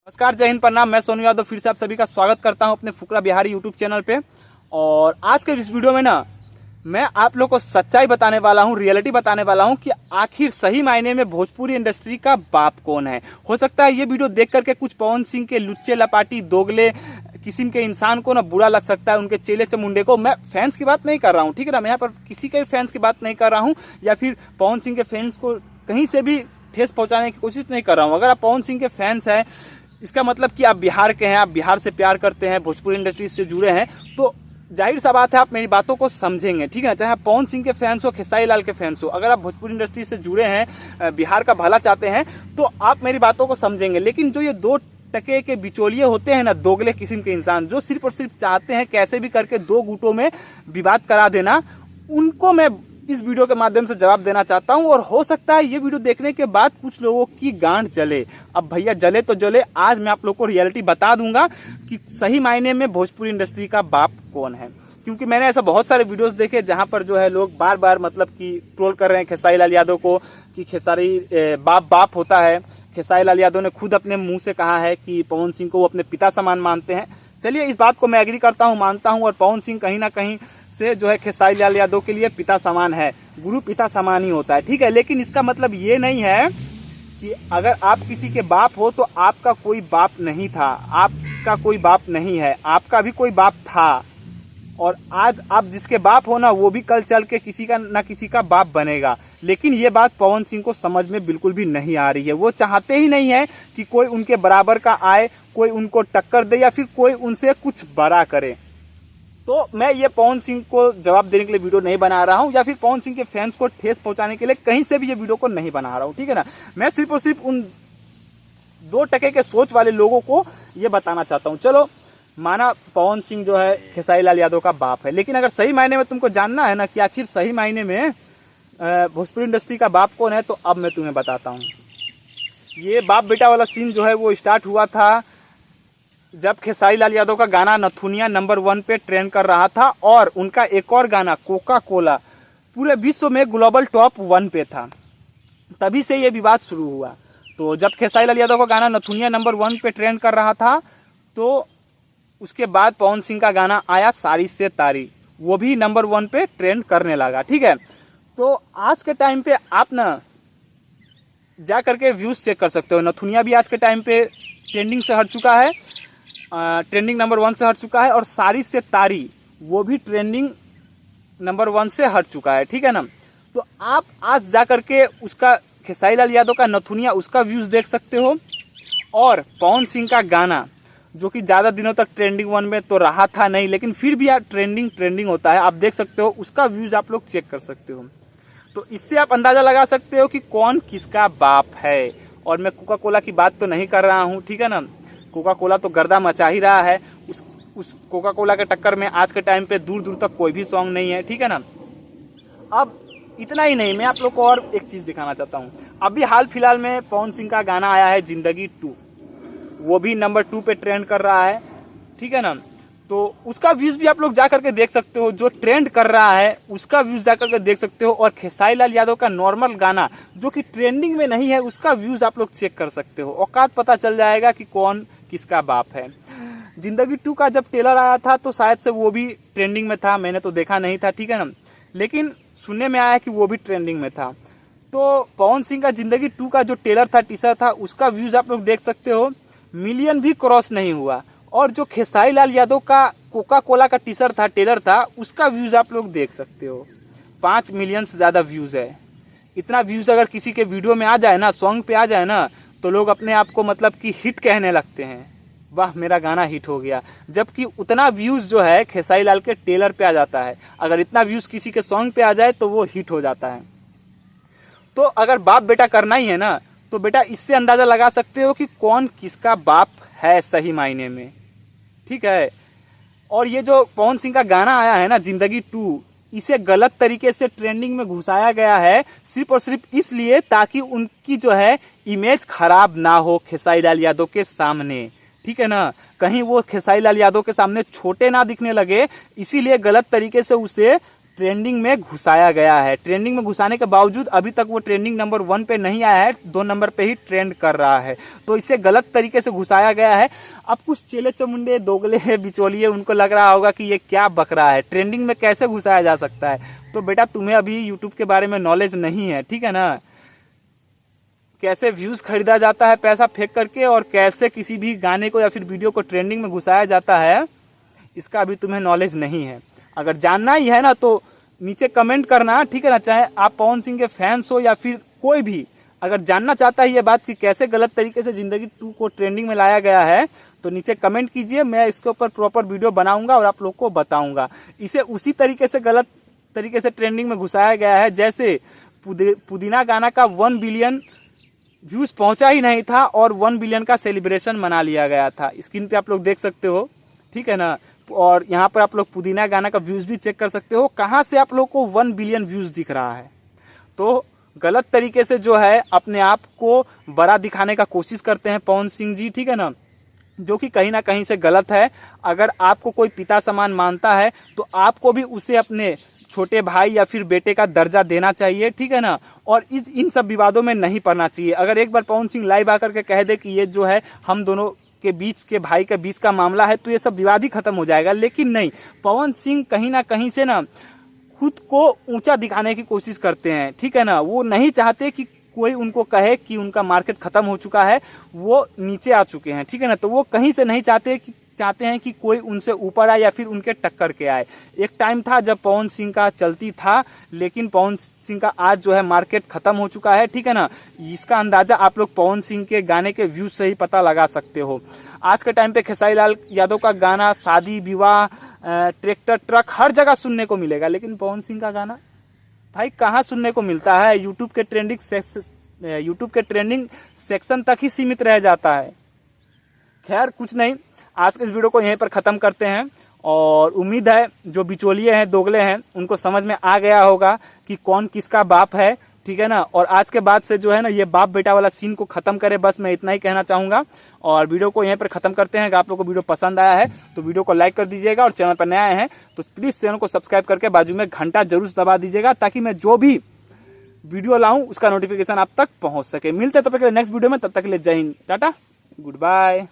नमस्कार, जय हिंद, प्रणाम। मैं सोनू यादव फिर से आप सभी का स्वागत करता हूं अपने फुकरा बिहारी यूट्यूब चैनल पे। और आज के इस वीडियो में ना मैं आप लोग को सच्चाई बताने वाला हूं, रियलिटी बताने वाला हूं कि आखिर सही मायने में भोजपुरी इंडस्ट्री का बाप कौन है। हो सकता है ये वीडियो देख करके कुछ पवन सिंह के लुच्चे लपाटी दोगले किस्म के इंसान को ना बुरा लग सकता है, उनके चेले चमुंडे को। मैं फैंस की बात नहीं कर रहा हूँ, ठीक है ना। मैं यहाँ पर किसी के फैंस की बात नहीं कर रहा हूँ या फिर पवन सिंह के फैंस को कहीं से भी ठेस पहुंचाने की कोशिश नहीं कर रहा हूँ। अगर आप पवन सिंह के फैंस हैं, इसका मतलब कि आप बिहार के हैं, आप बिहार से प्यार करते हैं, भोजपुरी इंडस्ट्री से जुड़े हैं, तो जाहिर सा बात है आप मेरी बातों को समझेंगे, ठीक है। चाहे आप पवन सिंह के फैंस हो, खेसारी लाल के फैंस हो, अगर आप भोजपुरी इंडस्ट्री से जुड़े हैं, बिहार का भला चाहते हैं, तो आप मेरी बातों को समझेंगे। लेकिन जो ये दो टके के बिचौलिए होते हैं ना, दोगले किस्म के इंसान जो सिर्फ और सिर्फ चाहते हैं कैसे भी करके दो गुटों में विवाद करा देना, उनको मैं इस वीडियो के माध्यम से जवाब देना चाहता हूं। और हो सकता है ये वीडियो देखने के बाद कुछ लोगों की गांठ जले। अब भैया जले तो जले, आज मैं आप लोगों को रियलिटी बता दूंगा कि सही मायने में भोजपुरी इंडस्ट्री का बाप कौन है। क्योंकि मैंने ऐसा बहुत सारे वीडियोस देखे जहां पर जो है लोग बार बार मतलब कि ट्रोल कर रहे हैं खेसारी लाल यादव को कि खेसारी बाप होता है। खेसारी लाल यादव ने खुद अपने मुंह से कहा है कि पवन सिंह को वो अपने पिता समान मानते हैं। चलिए, इस बात को मैं एग्री करता हूं, मानता हूं। और पवन सिंह कहीं ना कहीं से जो है खेसारी लाल यादव के लिए पिता समान है, गुरु पिता समान ही होता है, ठीक है। लेकिन इसका मतलब ये नहीं है कि अगर आप किसी के बाप हो तो आपका कोई बाप नहीं था, आपका कोई बाप नहीं है, आपका भी कोई बाप था। और आज आप जिसके बाप हो ना, वो भी कल चल के किसी का ना किसी का बाप बनेगा। लेकिन ये बात पवन सिंह को समझ में बिल्कुल भी नहीं आ रही है। वो चाहते ही नहीं है कि कोई उनके बराबर का आए, कोई उनको टक्कर दे या फिर कोई उनसे कुछ बड़ा करे। तो मैं ये पवन सिंह को जवाब देने के लिए वीडियो नहीं बना रहा हूं या फिर पवन सिंह के फैंस को ठेस पहुंचाने के लिए कहीं से भी ये वीडियो को नहीं बना रहा हूं, ठीक है ना। मैं सिर्फ और सिर्फ उन दो टके के सोच वाले लोगों को ये बताना चाहता हूं। चलो, माना पवन सिंह जो है खेसारी लाल यादव का बाप है, लेकिन अगर सही मायने में तुमको जानना है ना कि आखिर सही मायने में भोजपुरी इंडस्ट्री का बाप कौन है, तो अब मैं तुम्हें बताता हूँ। ये बाप बेटा वाला सीन जो है वो स्टार्ट हुआ था जब खेसारी लाल यादव का गाना नथुनिया नंबर 1 पे ट्रेंड कर रहा था और उनका एक और गाना कोका कोला पूरे विश्व में ग्लोबल टॉप 1 पे था। तभी से ये विवाद शुरू हुआ। तो जब खेसारी लाल यादव का गाना नथुनिया नंबर 1 पे ट्रेंड कर रहा था, तो उसके बाद पवन सिंह का गाना आया सारी से तारी, वो भी नंबर 1 पे ट्रेंड करने लगा, ठीक है। तो आज के टाइम पे आप ना जा करके व्यूज चेक कर सकते हो। नथुनिया भी आज के टाइम पे ट्रेंडिंग से हट चुका है, ट्रेंडिंग नंबर 1 से हट चुका है। और सारी से तारी वो भी ट्रेंडिंग नंबर 1 से हट चुका है, ठीक है ना। तो आप आज जा करके उसका खेसारी लाल यादव का नथुनिया उसका व्यूज देख सकते हो। और पवन सिंह का गाना जो कि ज्यादा दिनों तक ट्रेंडिंग 1 में तो रहा था नहीं, लेकिन फिर भी यार ट्रेंडिंग होता है, आप देख सकते हो, उसका व्यूज आप लोग चेक कर सकते हो। तो इससे आप अंदाजा लगा सकते हो कि कौन किसका बाप है। और मैं कोका कोला की बात तो नहीं कर रहा हूँ, ठीक है ना। कोका कोला तो गर्दा मचा ही रहा है। उस कोका कोला के टक्कर में आज के टाइम पे दूर दूर तक कोई भी सॉन्ग नहीं है, ठीक है ना। अब इतना ही नहीं, मैं आप लोग को और एक चीज दिखाना चाहता हूँ। अभी हाल फिलहाल में पवन सिंह का गाना आया है जिंदगी 2, वो भी नंबर 2 पे ट्रेंड कर रहा है, ठीक है ना। तो उसका व्यूज भी आप लोग जा करके देख सकते हो। जो ट्रेंड कर रहा है उसका व्यूज जा करके देख सकते हो। और खेसारी लाल यादव का नॉर्मल गाना जो कि ट्रेंडिंग में नहीं है, उसका व्यूज आप लोग चेक कर सकते हो। औकात पता चल जाएगा कि कौन किसका बाप है। जिंदगी 2 का जब ट्रेलर आया था तो शायद से वो भी ट्रेंडिंग में था, मैंने तो देखा नहीं था, ठीक है ना। लेकिन सुनने में आया कि वो भी ट्रेंडिंग में था। तो पवन सिंह का जिंदगी 2 का जो ट्रेलर था, टीजर था, उसका व्यूज आप लोग देख सकते हो, मिलियन भी क्रॉस नहीं हुआ। और जो खेसारी लाल यादव का कोका कोला का टीजर था, ट्रेलर था, उसका व्यूज आप लोग देख सकते हो, 5 मिलियन से ज्यादा व्यूज है। इतना व्यूज अगर किसी के वीडियो में आ जाए ना, सॉन्ग पे आ जाए ना, तो लोग अपने आप को मतलब कि हिट कहने लगते हैं, वाह मेरा गाना हिट हो गया। जबकि उतना व्यूज जो है खेसारी लाल के ट्रेलर पे आ जाता है। अगर इतना व्यूज किसी के सॉन्ग पे आ जाए तो वो हिट हो जाता है। तो अगर बाप बेटा करना ही है ना, तो बेटा इससे अंदाजा लगा सकते हो कि कौन किसका बाप है सही मायने में, ठीक है। और ये जो पवन सिंह का गाना आया है ना जिंदगी 2, इसे गलत तरीके से ट्रेंडिंग में घुसाया गया है सिर्फ और सिर्फ इसलिए ताकि उनकी जो है इमेज खराब ना हो खेसारी लाल यादव के सामने, ठीक है ना। कहीं वो खेसारी लाल यादव के सामने छोटे ना दिखने लगे, इसीलिए गलत तरीके से उसे ट्रेंडिंग में घुसाया गया है। ट्रेंडिंग में घुसाने के बावजूद अभी तक वो ट्रेंडिंग नंबर 1 पे नहीं आया है, 2 नंबर पे ही ट्रेंड कर रहा है। तो इसे गलत तरीके से घुसाया गया है। अब कुछ चेले चमुंडे दोगले बिचौलिए उनको लग रहा होगा कि ये क्या बक रहा है, ट्रेंडिंग में कैसे घुसाया जा सकता है। तो बेटा तुम्हें अभी यूट्यूब के बारे में नॉलेज नहीं है, ठीक है ना। कैसे व्यूज खरीदा जाता है पैसा फेंक करके, और कैसे किसी भी गाने को या फिर वीडियो को ट्रेंडिंग में घुसाया जाता है, इसका अभी तुम्हें नॉलेज नहीं है। अगर जानना ही है ना तो नीचे कमेंट करना, ठीक है ना। चाहे आप पवन सिंह के फैंस हो या फिर कोई भी, अगर जानना चाहता है ये बात कि कैसे गलत तरीके से जिंदगी 2 को ट्रेंडिंग में लाया गया है, तो नीचे कमेंट कीजिए। मैं इसके ऊपर प्रॉपर वीडियो बनाऊंगा और आप लोग को बताऊंगा। इसे उसी तरीके से गलत तरीके से ट्रेंडिंग में घुसाया गया है जैसे पुदीना गाना का 1 बिलियन व्यूज पहुंचा ही नहीं था और 1 बिलियन का सेलिब्रेशन मना लिया गया था। स्क्रीन पे आप लोग देख सकते हो, ठीक है ना। और यहाँ पर आप लोग पुदीना गाना का व्यूज भी चेक कर सकते हो, कहाँ से आप लोग को 1 बिलियन व्यूज दिख रहा है। तो गलत तरीके से जो है अपने आप को बड़ा दिखाने का कोशिश करते हैं पवन सिंह जी, ठीक है ना, जो कि कहीं ना कहीं से गलत है। अगर आपको कोई पिता समान मानता है तो आपको भी उसे अपने छोटे भाई या फिर बेटे का दर्जा देना चाहिए, ठीक है ना। और इन सब विवादों में नहीं पड़ना चाहिए। अगर एक बार पवन सिंह लाइव आकर के कह दे कि ये जो है हम दोनों के बीच के भाई के बीच का मामला है, तो ये सब विवाद ही खत्म हो जाएगा। लेकिन नहीं, पवन सिंह कहीं ना कहीं से ना खुद को ऊंचा दिखाने की कोशिश करते हैं, ठीक है ना। वो नहीं चाहते कि कोई उनको कहे कि उनका मार्केट खत्म हो चुका है, वो नीचे आ चुके हैं, ठीक है ना। तो वो कहीं से नहीं चाहते हैं कि कोई उनसे ऊपर आए या फिर उनके टक्कर के आए। एक टाइम था जब पवन सिंह का चलती था, लेकिन पवन सिंह का आज जो है मार्केट खत्म हो चुका है, ठीक है ना। इसका अंदाजा आप लोग पवन सिंह के गाने के व्यूज से ही पता लगा सकते हो। आज के टाइम पे खेसारी लाल यादव का गाना शादी विवाह, ट्रैक्टर ट्रक हर जगह सुनने को मिलेगा, लेकिन पवन सिंह का गाना भाई कहाँ सुनने को मिलता है। यूट्यूब के ट्रेंडिंग सेक्शन तक ही सीमित रह जाता है। खैर कुछ नहीं, आज के इस वीडियो को यहीं पर ख़त्म करते हैं और उम्मीद है जो बिचौलिए हैं, दोगले हैं, उनको समझ में आ गया होगा कि कौन किसका बाप है, ठीक है ना। और आज के बाद से जो है ना ये बाप बेटा वाला सीन को ख़त्म करे, बस मैं इतना ही कहना चाहूँगा। और वीडियो को यहीं पर ख़त्म करते हैं। अगर आप लोगों को वीडियो पसंद आया है तो वीडियो को लाइक कर दीजिएगा, और चैनल पर नए आए हैं तो प्लीज़ चैनल को सब्सक्राइब करके बाजू में घंटा जरूर दबा दीजिएगा, ताकि मैं जो भी वीडियो लाऊं उसका नोटिफिकेशन आप तक पहुँच सके। मिलते हैं तब तक के लिए नेक्स्ट वीडियो में। तब तक के लिए जय हिंद, टाटा, गुड बाय।